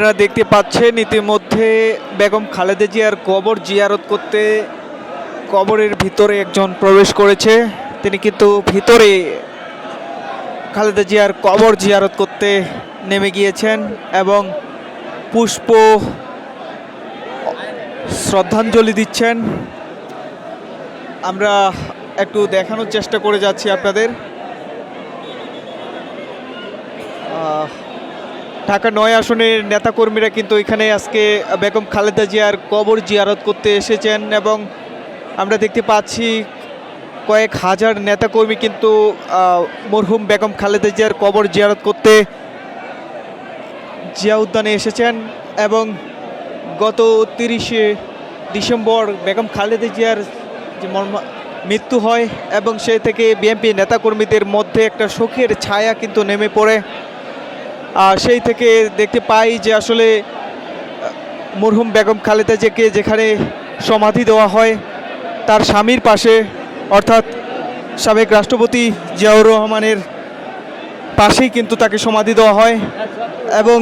আপনারা দেখতে পাচ্ছেন ইতিমধ্যে বেগম খালেদা জিয়ার কবর জিয়ারত করতে কবরের ভিতরে একজন প্রবেশ করেছে। তিনি কিন্তু ভিতরে খালেদা জিয়ার কবর জিয়ারত করতে নেমে গিয়েছেন এবং পুষ্প শ্রদ্ধাঞ্জলি দিচ্ছেন। আমরা একটু দেখানোর চেষ্টা করে যাচ্ছি আপনাদের। ঢাকা ৯ আসনের নেতাকর্মীরা কিন্তু এখানে আজকে বেগম খালেদা জিয়ার কবর জিয়ারত করতে এসেছেন এবং আমরা দেখতে পাচ্ছি কয়েক হাজার নেতাকর্মী কিন্তু মরহুম বেগম খালেদা জিয়ার কবর জিয়ারত করতে জিয়া উদ্যানে এসেছেন এবং গত 30শে ডিসেম্বর বেগম খালেদা জিয়ার যে মৃত্যু হয় এবং সেই থেকে বিএনপি নেতাকর্মীদের মধ্যে একটা শোকের ছায়া কিন্তু নেমে পড়ে। সেই থেকে দেখতে পাই যে আসলে মরহুম বেগম খালেদা জিয়াকে যেখানে সমাধি দেওয়া হয় তার স্বামীর পাশে, অর্থাৎ সাবেক রাষ্ট্রপতি জিয়াউর রহমানের পাশেই কিন্তু তাকে সমাধি দেওয়া হয় এবং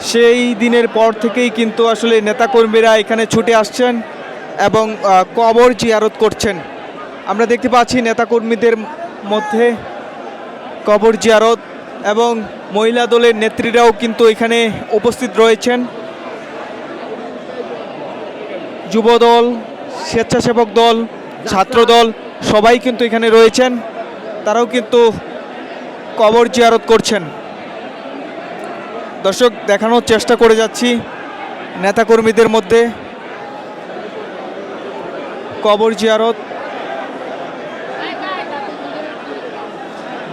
সেই দিনের পর থেকেই কিন্তু আসলে নেতাকর্মীরা এখানে ছুটে আসছেন এবং কবর জিয়ারত করছেন। আমরা দেখতে পাচ্ছি নেতাকর্মীদের মধ্যে কবর জিয়ারত এবং মহিলা দলের নেত্রীরাও কিন্তু এখানে উপস্থিত রয়েছেন। যুবদল, স্বেচ্ছাসেবক দল, ছাত্রদল সবাই কিন্তু এখানে রয়েছেন, তারাও কিন্তু কবর জিয়ারত করছেন। দর্শক, দেখানোর চেষ্টা করে যাচ্ছি নেতাকর্মীদের মধ্যে কবর জিয়ারত,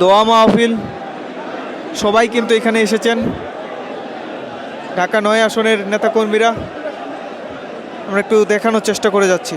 দোয়া মাহফিল সবাই কিন্তু এখানে এসেছেন। ঢাকা ৯ আসনের নেতাকর্মীরা, আমরা একটু দেখানোর চেষ্টা করে যাচ্ছি।